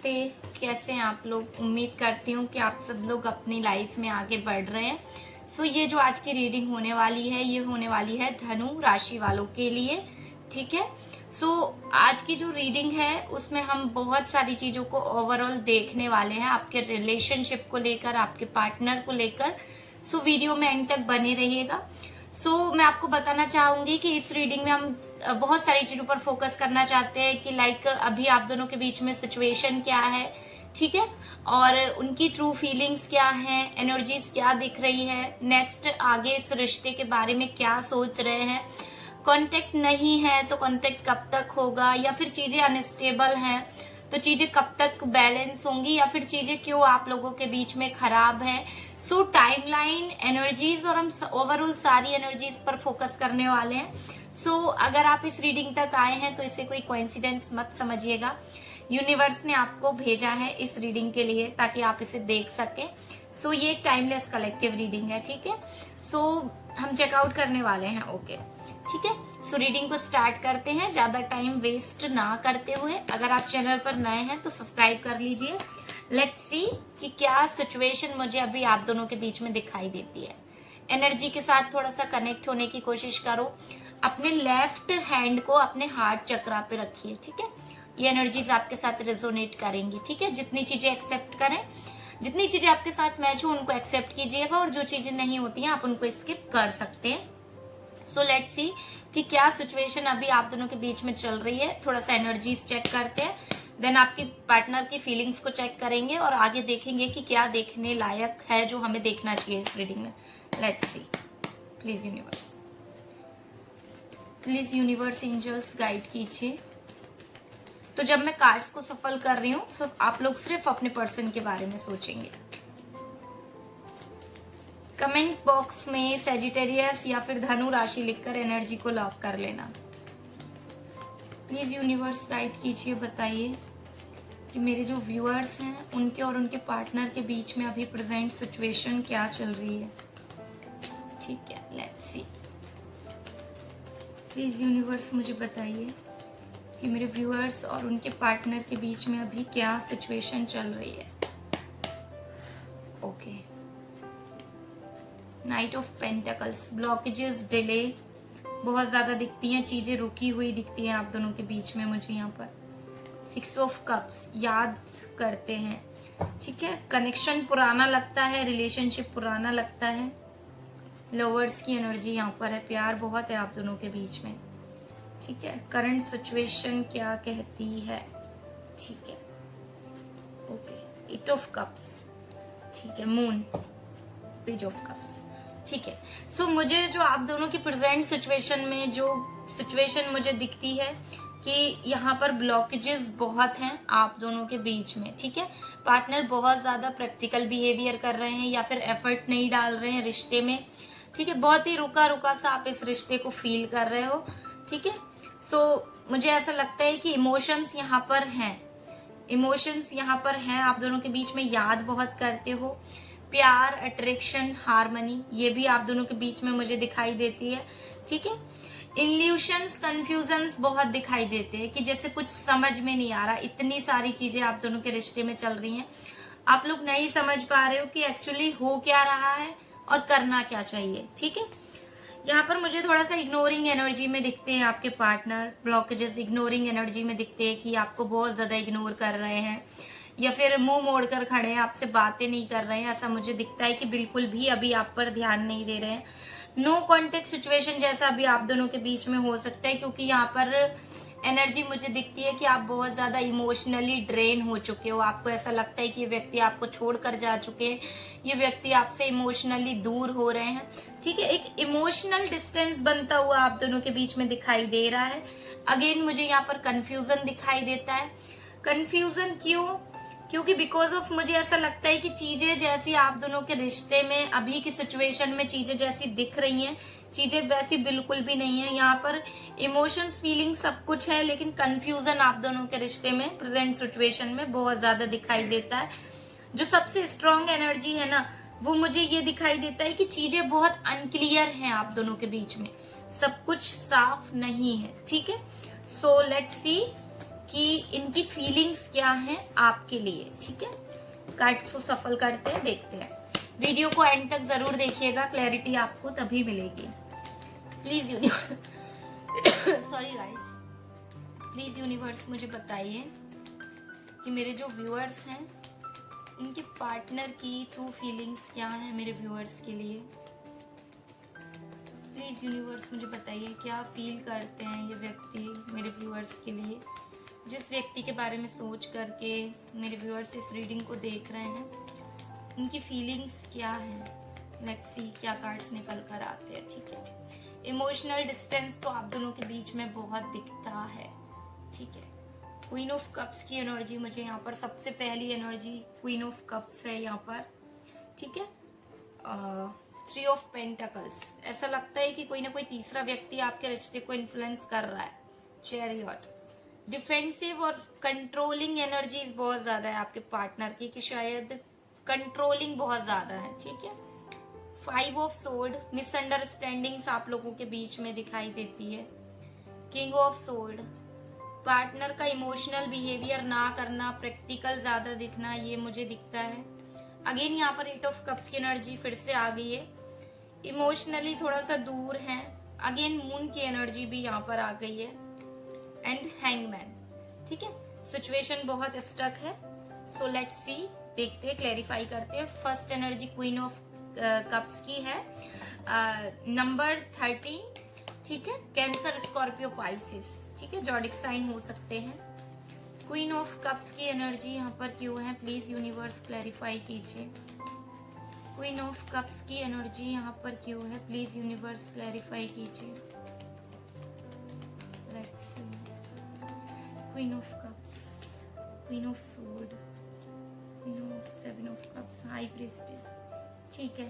नमस्ते, कैसे हैं आप लोग। उम्मीद करती हूँ कि आप सब लोग अपनी लाइफ में आगे बढ़ रहे हैं। ये जो आज की रीडिंग होने वाली है, ये होने वाली है धनु राशि वालों के लिए। ठीक है। आज की जो रीडिंग है उसमें हम बहुत सारी चीजों को ओवरऑल देखने वाले हैं, आपके रिलेशनशिप को लेकर, आपके पार्टनर को लेकर। वीडियो में एंड तक बने रहिएगा। मैं आपको बताना चाहूंगी कि इस रीडिंग में हम बहुत सारी चीजों पर फोकस करना चाहते हैं कि लाइक अभी आप दोनों के बीच में सिचुएशन क्या है, ठीक है, और उनकी ट्रू फीलिंग्स क्या हैं, एनर्जीज क्या दिख रही है, नेक्स्ट आगे इस रिश्ते के बारे में क्या सोच रहे हैं, कांटेक्ट नहीं है तो कांटेक्ट कब तक होगा, या फिर चीजें अनस्टेबल हैं तो चीजें कब तक बैलेंस होंगी, या फिर चीजें क्यों आप लोगों के बीच में खराब है। टाइमलाइन, एनर्जीज और हम ओवरऑल सारी एनर्जीज पर फोकस करने वाले हैं। अगर आप इस रीडिंग तक आए हैं तो इसे कोई कोइंसिडेंस मत समझिएगा। यूनिवर्स ने आपको भेजा है इस रीडिंग के लिए ताकि आप इसे देख सकें। ये एक टाइमलेस कलेक्टिव रीडिंग है, ठीक है। हम चेकआउट करने वाले हैं, ओके, ठीक है। रीडिंग को स्टार्ट करते हैं, ज्यादा टाइम वेस्ट ना करते हुए। अगर आप चैनल पर नए हैं तो सब्सक्राइब कर लीजिए। लेट्स सी कि क्या सिचुएशन मुझे अभी आप दोनों के बीच में दिखाई देती है। एनर्जी के साथ थोड़ा सा कनेक्ट होने की कोशिश करो। अपने लेफ्ट हैंड को अपने हार्ट चक्रा पे रखिए, ठीक है। ये एनर्जीज आपके साथ रेजोनेट करेंगी, ठीक है। जितनी चीजें एक्सेप्ट करें, जितनी चीजें आपके साथ मैच हो उनको एक्सेप्ट कीजिएगा, और जो चीजें नहीं होती हैं आप उनको स्किप कर सकते हैं। लेट्स सी कि क्या सिचुएशन अभी आप दोनों के बीच में चल रही है। थोड़ा सा एनर्जीज चेक करते हैं, देन आपकी पार्टनर की फीलिंग्स को चेक करेंगे और आगे देखेंगे कि क्या देखने लायक है जो हमें देखना चाहिए इस रीडिंग में। Let's see, please universe, please universe, angels guide कीजिए। तो जब मैं कार्ड्स को सफल कर रही हूँ तो आप लोग सिर्फ अपने पर्सन के बारे में सोचेंगे। कमेंट बॉक्स में सैजिटेरियस या फिर धनु राशि लिखकर एनर्जी को लॉक कर लेना। प्लीज यूनिवर्स गाइड कीजिए, बताइए कि मेरे जो व्यूअर्स हैं उनके और उनके पार्टनर के बीच में अभी प्रेजेंट सिचुएशन क्या चल रही है। ठीक है, लेट्स सी। प्लीज यूनिवर्स मुझे बताइए कि मेरे व्यूअर्स और उनके पार्टनर के बीच में अभी क्या सिचुएशन चल रही है। Okay, night of pentacles, blockages, delay बहुत ज्यादा दिखती हैं, चीजें रुकी हुई दिखती हैं आप दोनों के बीच में मुझे यहाँ पर। 6 ऑफ कप्स, याद करते हैं, ठीक है। कनेक्शन पुराना लगता है, रिलेशनशिप पुराना लगता है। लवर्स की एनर्जी यहाँ पर है, प्यार बहुत है आप दोनों के बीच में, ठीक है। करंट सिचुएशन क्या कहती है, ठीक है। ओके, 8 ऑफ कप्स, ठीक है। मून, पेज ऑफ कप्स, ठीक है। मुझे जो आप दोनों की प्रेजेंट सिचुएशन में जो सिचुएशन मुझे दिखती है कि यहाँ पर ब्लॉकेजेस बहुत हैं आप दोनों के बीच में, ठीक है। पार्टनर बहुत ज्यादा प्रैक्टिकल बिहेवियर कर रहे हैं या फिर एफर्ट नहीं डाल रहे हैं रिश्ते में, ठीक है। बहुत ही रुका रुका सा आप इस रिश्ते को फील कर रहे हो, ठीक है। मुझे ऐसा लगता है कि इमोशंस यहाँ पर हैं, इमोशंस यहाँ पर हैं आप दोनों के बीच में। याद बहुत करते हो, प्यार, अट्रैक्शन, हार्मनी, ये भी आप दोनों के बीच में मुझे दिखाई देती है, ठीक है। इल्यूशंस, कंफ्यूजन्स बहुत दिखाई देते हैं कि जैसे कुछ समझ में नहीं आ रहा, इतनी सारी चीजें आप दोनों के रिश्ते में चल रही हैं, आप लोग नहीं समझ पा रहे हो कि एक्चुअली हो क्या रहा है और करना क्या चाहिए, ठीक है। यहाँ पर मुझे थोड़ा सा इग्नोरिंग एनर्जी में दिखते हैं आपके पार्टनर, ब्लॉकेजेस इग्नोरिंग एनर्जी में दिखते हैं कि आपको बहुत ज्यादा इग्नोर कर रहे हैं या फिर मुंह मोड़कर खड़े हैं, आपसे बातें नहीं कर रहे हैं। ऐसा मुझे दिखता है कि बिल्कुल भी अभी आप पर ध्यान नहीं दे रहे हैं। नो कॉन्टेक्ट सिचुएशन जैसा अभी आप दोनों के बीच में हो सकता है, क्योंकि यहाँ पर एनर्जी मुझे दिखती है कि आप बहुत ज्यादा इमोशनली ड्रेन हो चुके हो। आपको ऐसा लगता है कि ये व्यक्ति आपको छोड़कर जा चुके हैं, ये व्यक्ति आपसे इमोशनली दूर हो रहे हैं, ठीक है। एक इमोशनल डिस्टेंस बनता हुआ आप दोनों के बीच में दिखाई दे रहा है। अगेन मुझे यहाँ पर कंफ्यूजन दिखाई देता है। कंफ्यूजन क्यों? क्योंकि बिकॉज ऑफ मुझे ऐसा लगता है कि चीजें जैसी आप दोनों के रिश्ते में अभी की सिचुएशन में चीजें जैसी दिख रही हैं, चीजें वैसी बिल्कुल भी नहीं है। यहाँ पर इमोशंस, फीलिंग सब कुछ है, लेकिन कंफ्यूजन आप दोनों के रिश्ते में प्रेजेंट सिचुएशन में बहुत ज्यादा दिखाई देता है। जो सबसे स्ट्रॉन्ग एनर्जी है ना, वो मुझे ये दिखाई देता है कि चीजें बहुत अनक्लियर हैं आप दोनों के बीच में, सब कुछ साफ नहीं है, ठीक है। लेट्स सी कि इनकी फीलिंग्स क्या हैं आपके लिए। ठीक है, कार्ड्स को सफल करते हैं, देखते हैं। वीडियो को एंड तक जरूर देखिएगा, क्लैरिटी आपको तभी मिलेगी। Please universe sorry guys, please universe मुझे बताइए कि मेरे जो व्यूअर्स हैं उनके पार्टनर की ट्रू फीलिंग्स क्या है मेरे व्यूअर्स के लिए। प्लीज यूनिवर्स मुझे बताइए क्या फील करते हैं ये व्यक्ति मेरे व्यूअर्स के लिए। जिस व्यक्ति के बारे में सोच करके मेरे व्यूअर्स इस रीडिंग को देख रहे हैं, उनकी फीलिंग्स क्या है। लेट्स सी क्या कार्ड्स निकल कर आते हैं। ठीक है, इमोशनल डिस्टेंस तो आप दोनों के बीच में बहुत दिखता है। ठीक है, क्वीन ऑफ कप्स की एनर्जी मुझे यहाँ पर सबसे पहली एनर्जी क्वीन ऑफ कप्स है यहाँ पर। ठीक है, 3 ऑफ पेंटाकल्स, ऐसा लगता है कि कोई ना कोई तीसरा व्यक्ति आपके रिश्ते को इन्फ्लुएंस कर रहा है। चैरियट, डिफेंसिव और कंट्रोलिंग एनर्जीज बहुत ज्यादा है आपके पार्टनर की, कि शायद कंट्रोलिंग बहुत ज्यादा है। ठीक है, 5 ऑफ सोर्ड, मिसअंडरस्टैंडिंग्स आप लोगों के बीच में दिखाई देती है। किंग ऑफ सोर्ड, पार्टनर का इमोशनल बिहेवियर ना करना, प्रैक्टिकल ज्यादा दिखना, ये मुझे दिखता है। अगेन यहाँ पर 8 ऑफ कप्स की एनर्जी फिर से आ गई है। इमोशनली थोड़ा सा दूर है। अगेन मून की एनर्जी भी यहाँ पर आ गई है। And hangman. ठीक है, सिचुएशन बहुत स्टक है। सो लेट्स सी, देखते हैं, क्लैरिफाई करते हैं। First energy queen of cups की है, नंबर 13। ठीक है, कैंसर, स्कॉर्पियो, पाइसिस। ठीक है, जॉडिक साइन हो सकते हैं। क्वीन ऑफ कप्स की एनर्जी यहाँ पर क्यों है, प्लीज यूनिवर्स क्लैरिफाई कीजिए। क्वीन ऑफ कप्स की एनर्जी यहाँ पर क्यों है, प्लीज यूनिवर्स क्लैरिफाई कीजिए। Let's see, queen of cups, queen of sword, queen of 7 of cups, high priestess. ठीक है,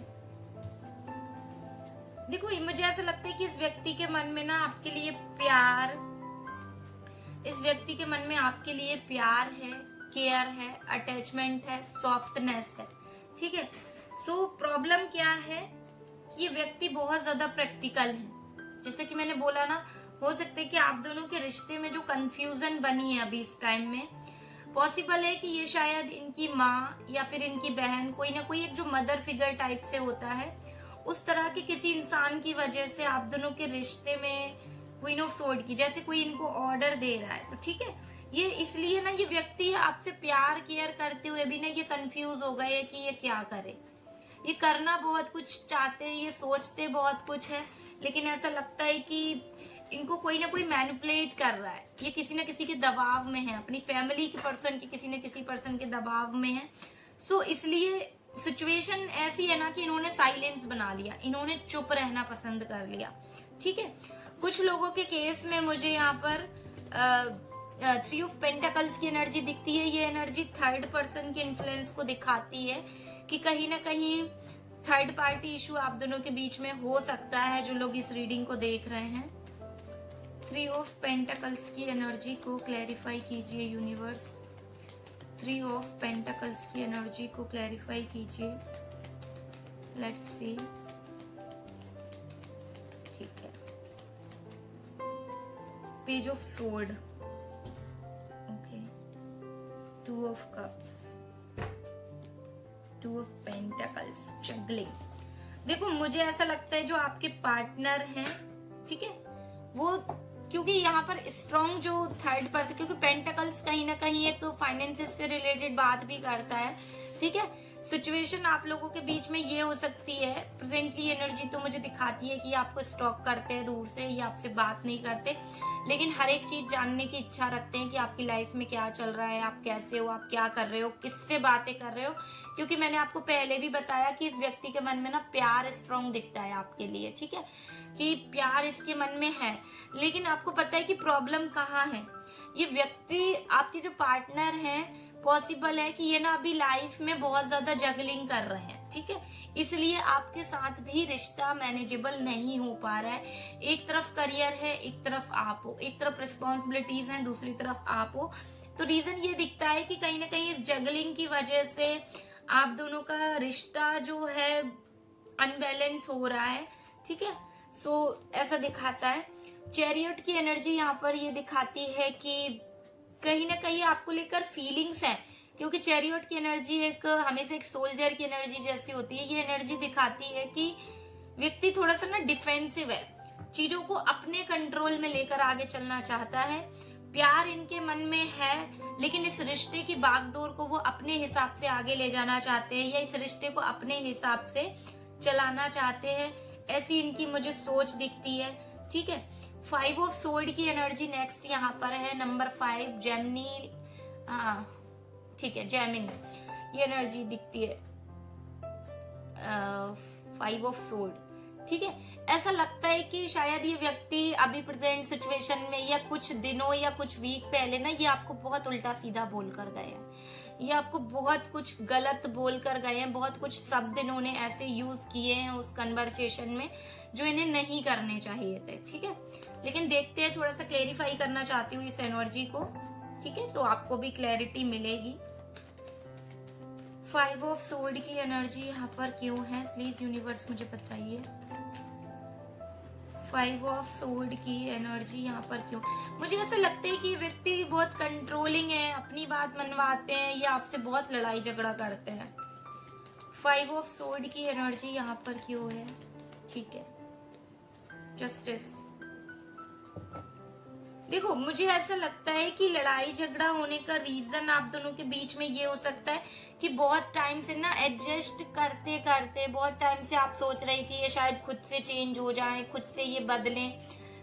देखो मुझे ऐसा लगता है कि इस व्यक्ति के मन में ना आपके लिए प्यार, इस व्यक्ति के मन में आपके लिए प्यार है, केयर है, अटैचमेंट है, सॉफ्टनेस है। ठीक है, सो प्रॉब्लम क्या है कि ये व्यक्ति बहुत ज्यादा प्रैक्टिकल है। जैसे कि मैंने बोला ना, हो सकता है कि आप दोनों के रिश्ते में जो कंफ्यूजन बनी है अभी इस टाइम में, पॉसिबल है कि ये शायद इनकी माँ या फिर इनकी बहन, कोई ना कोई एक जो मदर फिगर टाइप से होता है, उस तरह के किसी इंसान की वजह से आप दोनों के रिश्ते में क्वीन ऑफ सोर्ड की, जैसे कोई इनको ऑर्डर दे रहा है। तो ठीक है, ये इसलिए ना ये व्यक्ति आपसे प्यार केयर करते हुए भी ना ये कंफ्यूज हो गए कि ये क्या करे। ये करना बहुत कुछ चाहते हैं, ये सोचते बहुत कुछ है, लेकिन ऐसा लगता है कि इनको कोई ना कोई मैनिपुलेट कर रहा है। ये किसी ना किसी के दबाव में है, अपनी फैमिली के पर्सन के, किसी न किसी पर्सन के दबाव में है। सो इसलिए सिचुएशन ऐसी है ना कि इन्होंने साइलेंस बना लिया, इन्होंने चुप रहना पसंद कर लिया। ठीक है, कुछ लोगों के केस में मुझे यहाँ पर 3 ऑफ पेंटाकल्स की एनर्जी दिखती है। ये एनर्जी थर्ड पर्सन के इन्फ्लुएंस को दिखाती है कि कहीं ना कहीं थर्ड पार्टी इशू आप दोनों के बीच में हो सकता है, जो लोग इस रीडिंग को देख रहे हैं। 3 ऑफ पेंटाकल्स की एनर्जी को क्लैरिफाई कीजिए यूनिवर्स। 3 ऑफ पेंटाकल्स की एनर्जी को क्लैरिफाई कीजिए। लेट्स सी, ठीक है, page of sword, okay, 2 of cups, 2 of pentacles, juggling. देखो मुझे ऐसा लगता है जो आपके पार्टनर हैं, ठीक है, वो क्योंकि यहाँ पर स्ट्रॉन्ग जो थर्ड पर्सन, क्योंकि पेंटाकल्स कहीं ना कहीं एक फाइनेंसेस से रिलेटेड बात भी करता है। ठीक है, सिचुएशन आप लोगों के बीच में ये हो सकती है, प्रेजेंटली एनर्जी तो मुझे दिखाती है कि आपको स्टॉक करते हैं दूर से, ये आपसे बात नहीं करते, लेकिन हर एक चीज जानने की इच्छा रखते हैं कि आपकी लाइफ में क्या चल रहा है, आप कैसे हो, आप क्या कर रहे हो, किससे बातें कर रहे हो। क्योंकि मैंने आपको पहले भी बताया कि इस व्यक्ति के मन में ना प्यार स्ट्रॉन्ग दिखता है आपके लिए। ठीक है, कि प्यार इसके मन में है, लेकिन आपको पता है कि प्रॉब्लम कहाँ है। ये व्यक्ति, आपके जो पार्टनर हैं, पॉसिबल है कि ये ना अभी लाइफ में बहुत ज्यादा जगलिंग कर रहे हैं। ठीक है, इसलिए आपके साथ भी रिश्ता मैनेजेबल नहीं हो पा रहा है। एक तरफ करियर है, एक तरफ आप हो, एक तरफ रिस्पॉन्सिबिलिटीज हैं, दूसरी तरफ आप हो। तो रीजन ये दिखता है कि कहीं ना कहीं इस जगलिंग की वजह से आप दोनों का रिश्ता जो है अनबैलेंस हो रहा है। ठीक है, सो ऐसा दिखाता है। चैरियट की एनर्जी यहाँ पर ये दिखाती है कि कहीं ना कहीं आपको लेकर फीलिंग्स हैं, क्योंकि चैरियट की एनर्जी एक हमेशा एक सोल्जर की एनर्जी जैसी होती है। ये एनर्जी दिखाती है कि व्यक्ति थोड़ा सा ना डिफेंसिव है, चीजों को अपने कंट्रोल में लेकर आगे चलना चाहता है। प्यार इनके मन में है, लेकिन इस रिश्ते की बागडोर को वो अपने हिसाब से आगे ले जाना चाहते हैं, या इस रिश्ते को अपने हिसाब से चलाना चाहते हैं। ऐसी इनकी मुझे सोच दिखती है। ठीक है, 5 ऑफ सोर्ड की एनर्जी नेक्स्ट यहाँ पर है, नंबर 5 जेमिनी। ठीक है, जेमिनी ये एनर्जी दिखती है, 5 ऑफ सोर्ड। ठीक है, ऐसा लगता है कि शायद ये व्यक्ति अभी प्रेजेंट सिचुएशन में या कुछ दिनों या कुछ वीक पहले ना ये आपको बहुत उल्टा सीधा बोल कर गए हैं, ये आपको बहुत कुछ गलत बोल कर गए हैं, बहुत कुछ शब्द इन्होंने ऐसे यूज किए हैं उस कन्वर्सेशन में जो इन्हें नहीं करने चाहिए थे। ठीक है, लेकिन देखते हैं, थोड़ा सा क्लेरिफाई करना चाहती हूँ इस एनर्जी को। ठीक है, तो आपको भी क्लैरिटी मिलेगी। 5 ऑफ सोर्ड की एनर्जी यहाँ पर क्यों है, प्लीज यूनिवर्स मुझे बताइए। 5 ऑफ सोर्ड की एनर्जी यहाँ पर क्यों? मुझे ऐसा लगता है कि ये व्यक्ति बहुत कंट्रोलिंग है, अपनी बात मनवाते हैं या आपसे बहुत लड़ाई झगड़ा करते हैं। 5 ऑफ सोर्ड की एनर्जी यहाँ पर क्यों है? ठीक है, जस्टिस। देखो, मुझे ऐसा लगता है कि लड़ाई झगड़ा होने का रीजन आप दोनों के बीच में ये हो सकता है कि बहुत टाइम से ना एडजस्ट करते करते बहुत टाइम से आप सोच रहे कि ये शायद खुद से चेंज हो जाए, खुद से ये बदलें।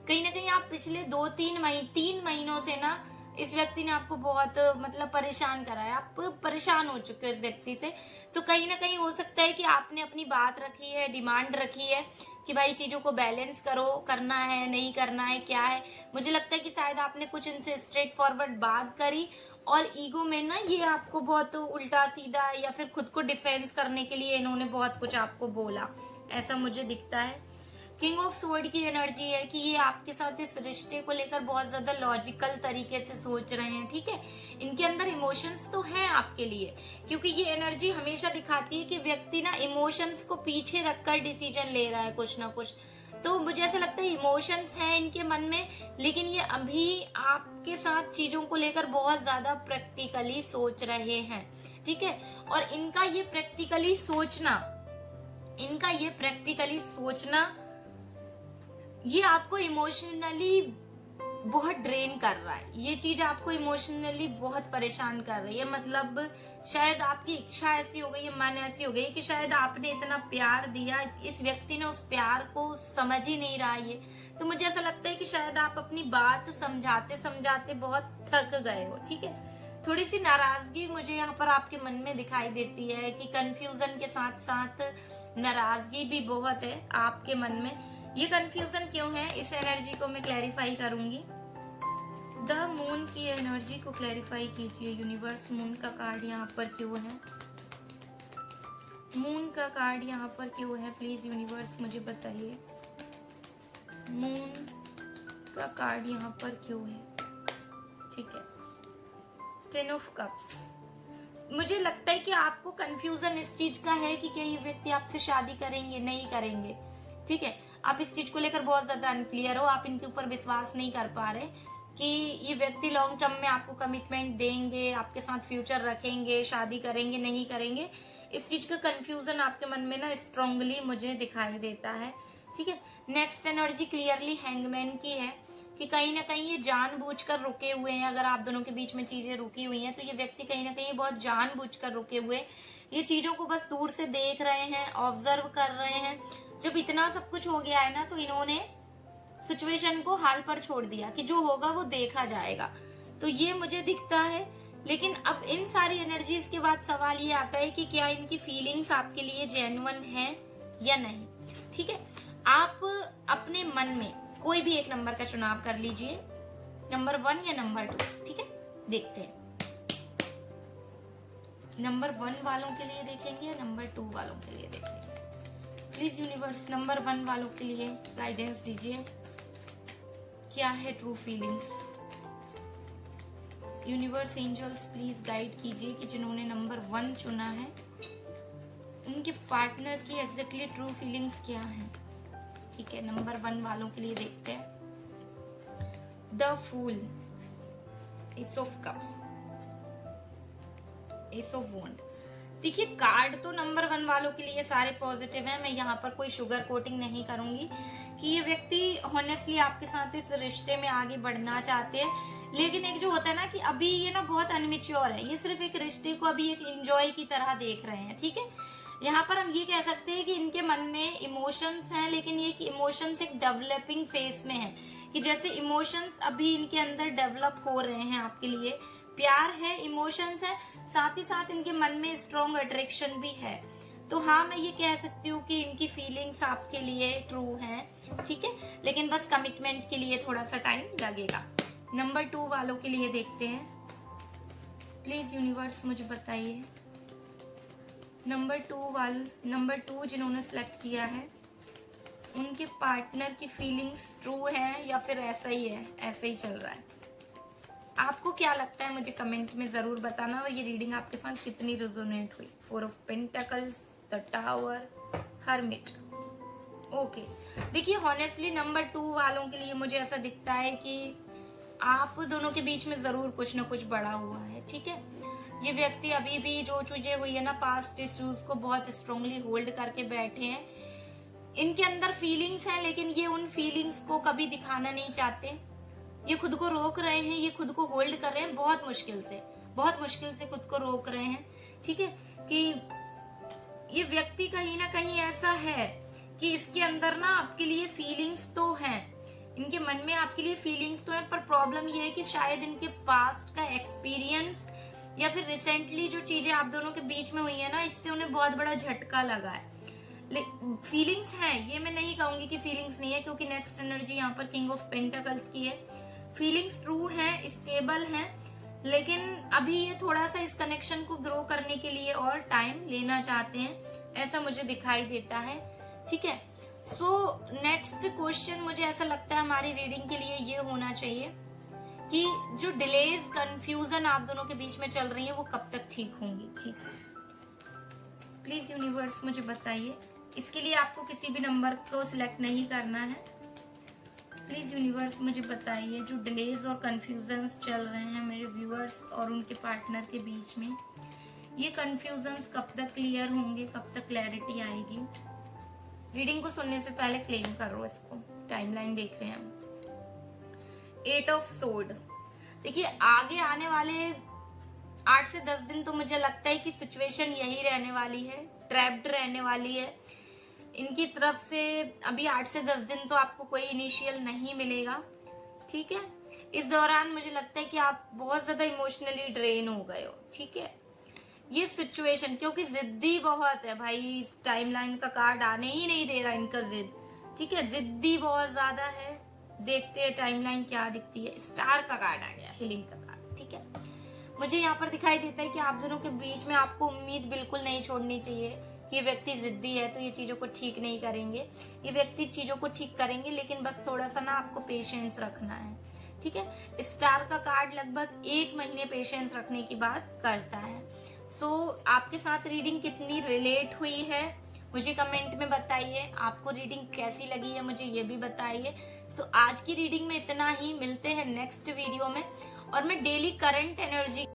कहीं ना कहीं आप पिछले 3 महीनों से ना इस व्यक्ति ने आपको बहुत मतलब परेशान करा है, आप परेशान हो चुके हो इस व्यक्ति से। तो कहीं ना कहीं हो सकता है कि आपने अपनी बात रखी है, डिमांड रखी है कि भाई चीजों को बैलेंस करो, करना है नहीं करना है क्या है। मुझे लगता है कि शायद आपने कुछ इनसे स्ट्रेट फॉरवर्ड बात करी और ईगो में ना ये आपको बहुत उल्टा सीधा या फिर खुद को डिफेंस करने के लिए इन्होंने बहुत कुछ आपको बोला, ऐसा मुझे दिखता है। किंग ऑफ स्वॉर्ड की एनर्जी है कि ये आपके साथ इस रिश्ते को लेकर बहुत ज्यादा लॉजिकल तरीके से सोच रहे हैं। ठीक है, इनके अंदर इमोशंस तो हैं आपके लिए, क्योंकि ये एनर्जी हमेशा दिखाती है कि व्यक्ति ना इमोशंस को पीछे रखकर डिसीजन ले रहा है कुछ ना कुछ। तो मुझे ऐसा लगता है इमोशंस हैं इनके मन में, लेकिन ये अभी आपके साथ चीजों को लेकर बहुत ज्यादा प्रैक्टिकली सोच रहे हैं। ठीक है, और इनका ये प्रैक्टिकली सोचना ये आपको इमोशनली बहुत ड्रेन कर रहा है, ये चीज आपको इमोशनली बहुत परेशान कर रही है। मतलब शायद आपकी इच्छा ऐसी हो गई है, मन ऐसी हो गई कि शायद आपने इतना प्यार दिया, इस व्यक्ति ने उस प्यार को समझ ही नहीं रहा है। तो मुझे ऐसा लगता है कि शायद आप अपनी बात समझाते समझाते बहुत थक गए हो। ठीक है, थोड़ी सी नाराजगी मुझे यहाँ पर आपके मन में दिखाई देती है कि कंफ्यूजन के साथ साथ नाराजगी भी बहुत है आपके मन में। ये कंफ्यूजन क्यों है, इस एनर्जी को मैं क्लैरिफाई करूंगी। द मून की एनर्जी को क्लैरिफाई कीजिए यूनिवर्स। मून का कार्ड यहाँ पर क्यों है? मून का कार्ड यहाँ पर क्यों है, प्लीज यूनिवर्स मुझे बताइए। मून का कार्ड यहाँ पर क्यों है? ठीक है, 10 ऑफ कप्स। मुझे लगता है कि आपको कंफ्यूजन इस चीज का है कि क्या ये व्यक्ति आपसे शादी करेंगे नहीं करेंगे। ठीक है, आप इस चीज को लेकर बहुत ज्यादा अनक्लियर हो, आप इनके ऊपर विश्वास नहीं कर पा रहे कि ये व्यक्ति लॉन्ग टर्म में आपको कमिटमेंट देंगे, आपके साथ फ्यूचर रखेंगे, शादी करेंगे नहीं करेंगे। इस चीज का कंफ्यूजन आपके मन में ना स्ट्रांगली मुझे दिखाई देता है। ठीक है, नेक्स्ट एनर्जी क्लियरली हैंगमैन की है कि कहीं ना कहीं ये जानबूझकर रुके हुए हैं। अगर आप दोनों के बीच में चीजें रुकी हुई हैं तो ये व्यक्ति कहीं ना कहीं बहुत जानबूझकर रुके हुए, ये चीजों को बस दूर से देख रहे हैं, ऑब्जर्व कर रहे हैं। जब इतना सब कुछ हो गया है ना तो इन्होंने सिचुएशन को हाल पर छोड़ दिया कि जो होगा वो देखा जाएगा। तो ये मुझे दिखता है। लेकिन अब इन सारी एनर्जीज के बाद सवाल ये आता है कि क्या इनकी फीलिंग्स आपके लिए जेन्युइन है या नहीं। ठीक है, आप अपने मन में कोई भी एक नंबर का चुनाव कर लीजिए, नंबर 1 या नंबर 2। ठीक है, देखते हैं नंबर 1 वालों के लिए देखेंगे या नंबर 2 वालों के लिए देखेंगे। प्लीज यूनिवर्स नंबर 1 वालों के लिए गाइडेंस दीजिए, क्या है true feelings. Universe angels please guide कीजिए कि जिन्होंने नंबर 1 चुना है उनके पार्टनर की एग्जैक्टली ट्रू फीलिंग्स क्या है। ठीक है, नंबर 1 वालों के लिए देखते हैं। The fool, ace of cups, ace of wand. देखिए कार्ड तो नंबर 1 वालों के लिए सारे पॉजिटिव हैं। मैं यहाँ पर कोई शुगर कोटिंग नहीं करूंगी कि ये व्यक्ति हॉनेस्टली आपके साथ इस रिश्ते में आगे बढ़ना चाहते हैं, लेकिन एक जो होता है ना कि अभी ये ना बहुत अनमेच्योर है, ये सिर्फ एक रिश्ते को अभी एक एंजॉय की तरह देख रहे हैं। ठीक है, यहाँ पर हम ये कह सकते हैं कि इनके मन में इमोशंस हैं, लेकिन ये इमोशंस एक डेवलपिंग फेज में है, कि जैसे इमोशंस अभी इनके अंदर डेवलप हो रहे हैं आपके लिए। प्यार है, इमोशंस है, साथ ही साथ इनके मन में स्ट्रॉन्ग अट्रैक्शन भी है। तो हाँ, मैं ये कह सकती हूँ कि इनकी फीलिंग्स आपके लिए ट्रू हैं। ठीक है, लेकिन बस कमिटमेंट के लिए थोड़ा सा टाइम लगेगा। नंबर 2 वालों के लिए देखते हैं। प्लीज यूनिवर्स मुझे बताइए, नंबर 2 जिन्होंने सेलेक्ट किया है, उनके पार्टनर की फीलिंग्स ट्रू है या फिर ऐसा ही है, ऐसा ही चल रहा है? आपको क्या लगता है मुझे कमेंट में जरूर बताना। और ये रीडिंग आपके साथ कितनी रेजोनेट हुई। 4 of pentacles, the tower, hermit. Okay, देखिए हॉनेस्टली नंबर 2 वालों के लिए मुझे ऐसा दिखता है कि आप दोनों के बीच में जरूर कुछ ना कुछ बड़ा हुआ है। ठीक है, ये व्यक्ति अभी भी जो चीजें हुई है ना, पास्ट इश्यूज को बहुत स्ट्रांगली होल्ड करके बैठे हैं। इनके अंदर फीलिंग्स हैं, लेकिन ये उन फीलिंग्स को कभी दिखाना नहीं चाहते। ये खुद को रोक रहे हैं, ये खुद को होल्ड कर रहे हैं, बहुत मुश्किल से खुद को रोक रहे हैं। ठीक है, कि ये व्यक्ति कहीं ना कहीं ऐसा है कि इसके अंदर ना आपके लिए फीलिंग्स तो हैं, इनके मन में आपके लिए फीलिंग्स तो है, पर प्रॉब्लम ये है कि शायद इनके पास्ट का एक्सपीरियंस या फिर रिसेंटली जो चीजें आप दोनों के बीच में हुई है ना, इससे उन्हें बहुत बड़ा झटका लगा है। फीलिंग्स हैं, ये मैं नहीं कहूंगी कि फीलिंग्स नहीं है, क्योंकि नेक्स्ट एनर्जी यहाँ पर किंग ऑफ पेंटिकल्स की है। फीलिंग्स ट्रू हैं, स्टेबल हैं, लेकिन अभी ये थोड़ा सा इस कनेक्शन को ग्रो करने के लिए और टाइम लेना चाहते हैं, ऐसा मुझे दिखाई देता है। ठीक है, सो नेक्स्ट क्वेश्चन मुझे ऐसा लगता है हमारी रीडिंग के लिए ये होना चाहिए कि जो डिलेज, कंफ्यूजन आप दोनों के बीच में चल रही है, वो कब तक ठीक होंगी। ठीक है, प्लीज यूनिवर्स मुझे बताइए। इसके लिए आपको किसी भी नंबर को सिलेक्ट नहीं करना है। प्लीज यूनिवर्स मुझे बताइए, जो डिलेज और कंफ्यूजन्स चल रहे हैं मेरे व्यूअर्स और उनके पार्टनर के बीच में, ये कंफ्यूजन्स कब तक क्लियर होंगे, कब तक क्लैरिटी आएगी? रीडिंग को सुनने से पहले क्लेम करो इसको। टाइमलाइन देख रहे हैं हम। 8 ऑफ सोर्ड। देखिए आगे आने वाले 8 से 10 दिन तो मुझे लगता है कि सिचुएशन यही रहने वाली है, ट्रैप्ड रहने वाली है इनकी तरफ से। अभी 8 से 10 दिन तो आपको कोई इनिशियल नहीं मिलेगा। ठीक है, इस दौरान मुझे लगता है कि आप बहुत ज्यादा इमोशनली ड्रेन हो गए हो। ठीक है, ये सिचुएशन, क्योंकि जिद्दी बहुत है भाई, टाइमलाइन का कार्ड आने ही नहीं दे रहा इनका जिद। ठीक है, जिद्दी बहुत ज्यादा है। देखते हैं टाइमलाइन क्या दिखती है। स्टार का कार्ड आ गया, हीलिंग का कार्ड। ठीक है, मुझे यहाँ पर दिखाई देता है कि आप दोनों के बीच में आपको उम्मीद बिल्कुल नहीं छोड़नी चाहिए कि ये व्यक्ति जिद्दी है तो ये चीजों को ठीक नहीं करेंगे। ये व्यक्ति चीजों को ठीक करेंगे, लेकिन बस थोड़ा सा ना आपको पेशेंस रखना है। ठीक है, स्टार का कार्ड लगभग 1 महीने पेशेंस रखने की बात करता है। सो आपके साथ रीडिंग कितनी रिलेट हुई है मुझे कमेंट में बताइए। आपको रीडिंग कैसी लगी है मुझे ये भी बताइए। सो आज की रीडिंग में इतना ही। मिलते हैं नेक्स्ट वीडियो में, और मैं डेली करंट एनर्जी